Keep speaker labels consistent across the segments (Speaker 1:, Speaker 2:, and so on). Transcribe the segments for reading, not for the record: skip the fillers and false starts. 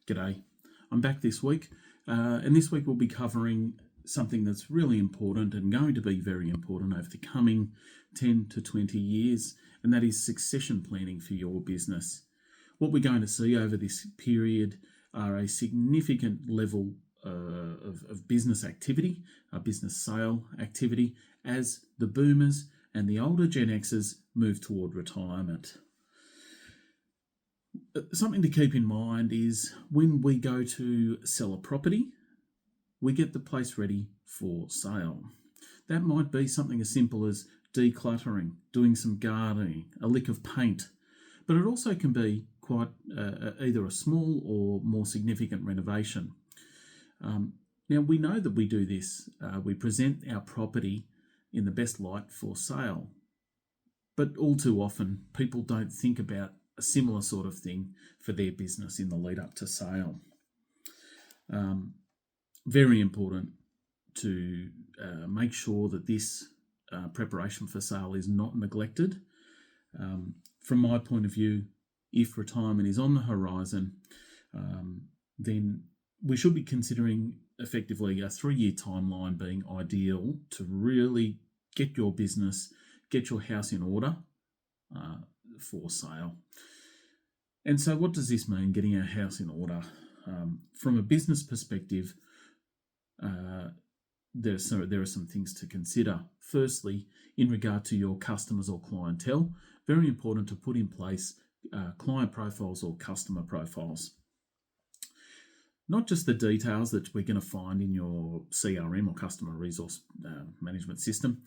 Speaker 1: G'day. I'm back this week, and this week we'll be covering something that's really important and going to be very important over the coming 10 to 20 years, and that is succession planning for your business. What we're going to see over this period are a significant level of business activity, business sale activity, as the boomers and the older Gen Xers move toward retirement. Something to keep in mind is when we go to sell a property, we get the place ready for sale. That might be something as simple as decluttering, doing some gardening, a lick of paint, but it also can be quite either a small or more significant renovation. Now, we know that we do this. We present our property in the best light for sale, but all too often people don't think about a similar sort of thing for their business in the lead up to sale. Very important to make sure that this preparation for sale is not neglected. From my point of view, if retirement is on the horizon, then we should be considering effectively a 3-year timeline being ideal to really get your business, get your house in order for sale. And so what does this mean, getting our house in order? From a business perspective, there are some things to consider. Firstly, in regard to your customers or clientele, very important to put in place client profiles or customer profiles. Not just the details that we're going to find in your CRM or customer resource management system,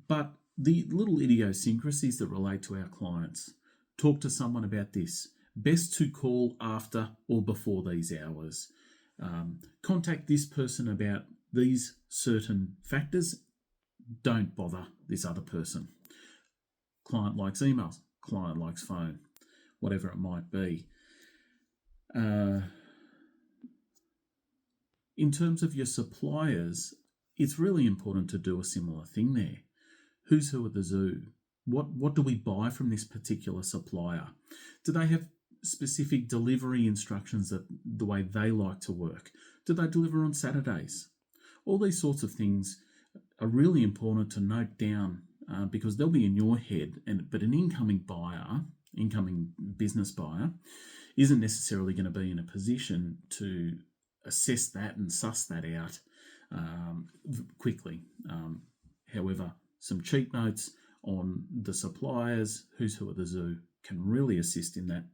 Speaker 1: but the little idiosyncrasies that relate to our clients. Talk to someone about this. Best to call after or before these hours. Contact this person about these certain factors. Don't bother this other person. Client likes emails. Client likes phone. Whatever it might be. In terms of your suppliers, it's really important to do a similar thing there. Who's who at the zoo? What do we buy from this particular supplier? Do they have specific delivery instructions that the way they like to work? Do they deliver on Saturdays? All these sorts of things are really important to note down because they'll be in your head, but an incoming business buyer, isn't necessarily going to be in a position to assess that and suss that out quickly. However, some cheat notes on the suppliers, who's who at the zoo, can really assist in that.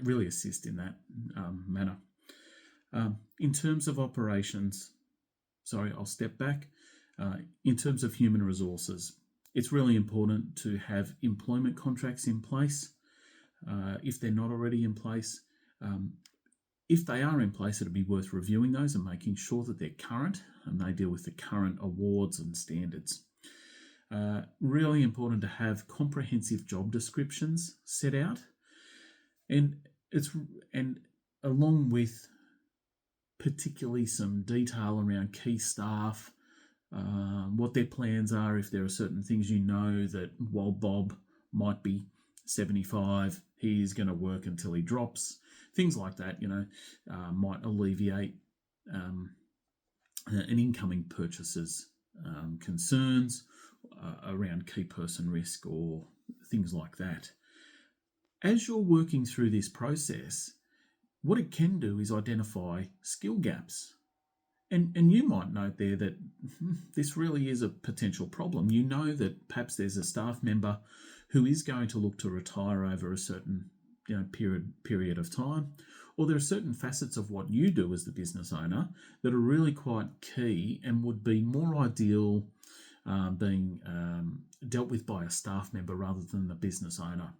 Speaker 1: Really assist in that manner. In terms of operations, I'll step back. In terms of human resources, it's really important to have employment contracts in place. If they're not already in place, if they are in place, it'd be worth reviewing those and making sure that they're current and they deal with the current awards and standards. Really important to have comprehensive job descriptions set out, and along with particularly some detail around key staff, what their plans are. If there are certain things that while Bob might be 75, he's going to work until he drops. Things like that, might alleviate an incoming purchaser's concerns around key person risk or things like that. As you're working through this process, what it can do is identify skill gaps. And you might note there that this really is a potential problem. You know that perhaps there's a staff member who is going to look to retire over a certain period of time, or there are certain facets of what you do as the business owner that are really quite key and would be more ideal being dealt with by a staff member rather than the business owner.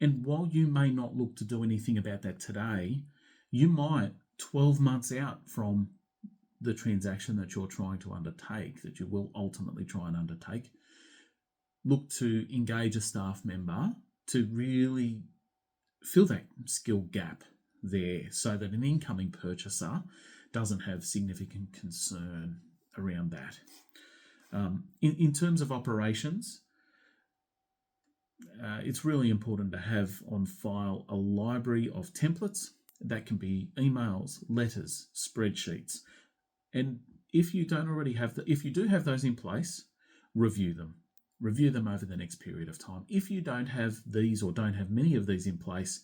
Speaker 1: And while you may not look to do anything about that today, you might 12 months out from the transaction that you're trying to undertake, that you will ultimately try and undertake, look to engage a staff member to really fill that skill gap there so that an incoming purchaser doesn't have significant concern around that. In terms of operations, it's really important to have on file a library of templates. That can be emails, letters, spreadsheets. And if you don't already have if you do have those in place, review them. Review them over the next period of time. If you don't have these or don't have many of these in place,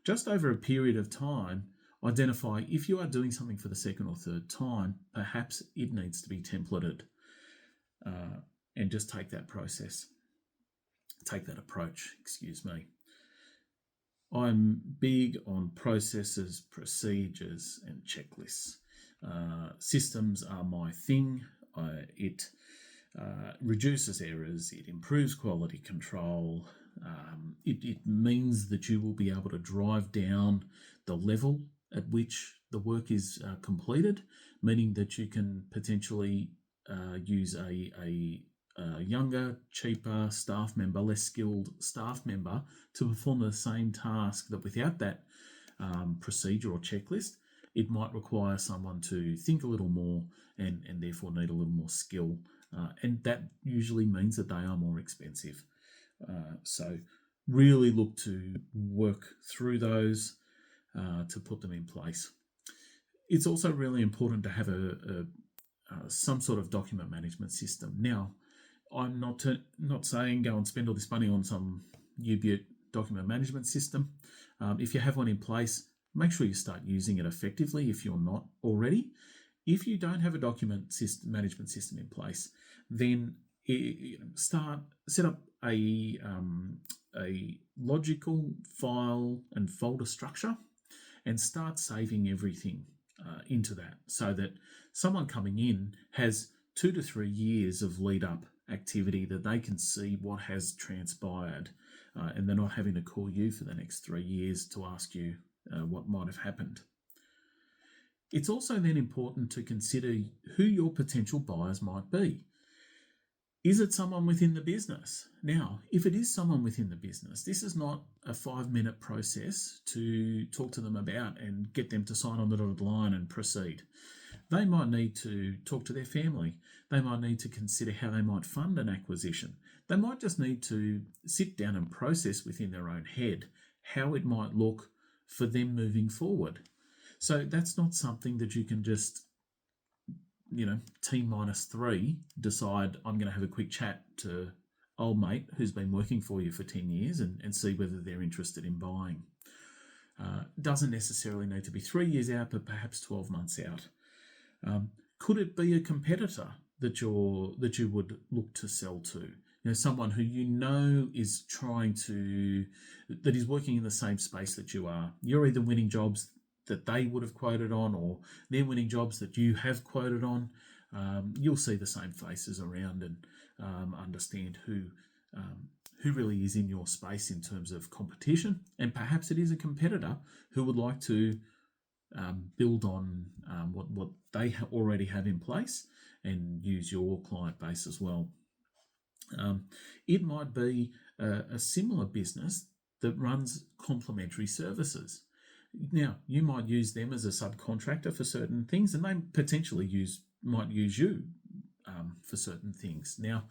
Speaker 1: just over a period of time, identify if you are doing something for the second or third time, perhaps it needs to be templated, and just take that approach, excuse me. I'm big on processes, procedures, and checklists. Systems are my thing. It reduces errors, it improves quality control. It means that you will be able to drive down the level at which the work is completed, meaning that you can potentially use a younger, cheaper staff member, less skilled staff member to perform the same task that without that procedure or checklist, it might require someone to think a little more and therefore need a little more skill. And that usually means that they are more expensive. So really look to work through those to put them in place. It's also really important to have some sort of document management system. Now, I'm not saying go and spend all this money on some U-Butte document management system. If you have one in place, make sure you start using it effectively if you're not already. If you don't have a document management system in place, then set up a logical file and folder structure and start saving everything into that, so that someone coming in has 2 to 3 years of lead up activity that they can see what has transpired, and they're not having to call you for the next 3 years to ask you what might have happened. It's also then important to consider who your potential buyers might be. Is it someone within the business? Now, if it is someone within the business, this is not a 5-minute process to talk to them about and get them to sign on the dotted line and proceed. They might need to talk to their family. They might need to consider how they might fund an acquisition. They might just need to sit down and process within their own head how it might look for them moving forward. So that's not something that you can just, T-3 decide I'm going to have a quick chat to old mate who's been working for you for 10 years and see whether they're interested in buying. Doesn't necessarily need to be 3 years out, but perhaps 12 months out. Could it be a competitor that you would look to sell to? Someone who is that is working in the same space that you are. You're either winning jobs that they would have quoted on, or they're winning jobs that you have quoted on. You'll see the same faces around and understand who really is in your space in terms of competition, and perhaps it is a competitor who would like to build on what they already have in place and use your client base as well. It might be a similar business that runs complementary services. Now, you might use them as a subcontractor for certain things, and they potentially might use you for certain things. Now,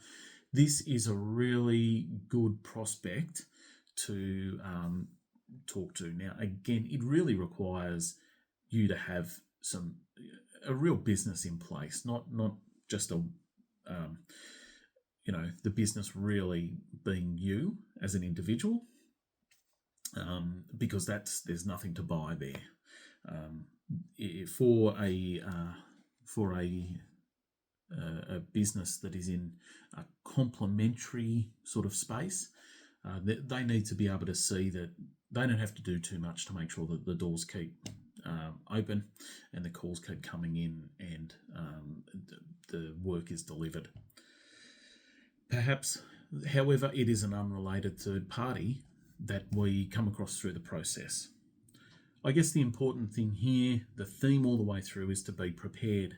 Speaker 1: this is a really good prospect to talk to. Now, again, it really requires you to have a real business in place, not just the business really being you as an individual, because there's nothing to buy there. For a business that is in a complementary sort of space, they need to be able to see that they don't have to do too much to make sure that the doors keep open and the calls keep coming in and the work is delivered. Perhaps, however, it is an unrelated third party that we come across through the process. I guess the important thing here, the theme all the way through, is to be prepared.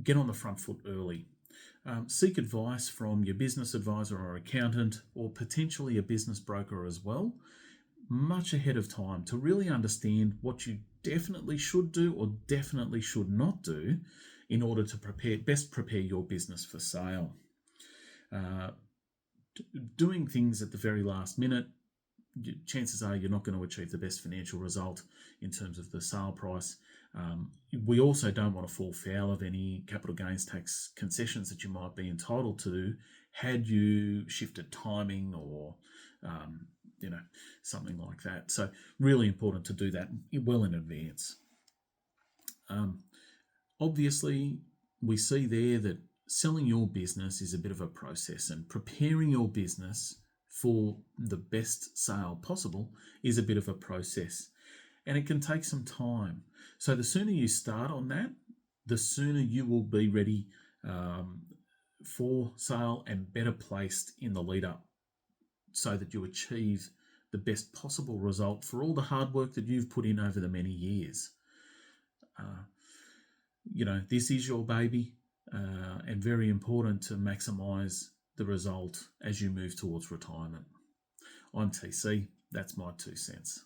Speaker 1: Get on the front foot early. Seek advice from your business advisor or accountant, or potentially a business broker as well, much ahead of time, to really understand what you definitely should do or definitely should not do in order to best prepare your business for sale. Doing things at the very last minute, chances are you're not going to achieve the best financial result in terms of the sale price. We also don't want to fall foul of any capital gains tax concessions that you might be entitled to had you shifted timing or something like that. So really important to do that well in advance. Obviously, we see there that selling your business is a bit of a process, and preparing your business for the best sale possible is a bit of a process, and it can take some time. So the sooner you start on that, the sooner you will be ready for sale and better placed in the lead up so that you achieve the best possible result for all the hard work that you've put in over the many years. This is your baby, and very important to maximise the result as you move towards retirement. I'm TC, that's my 2 cents.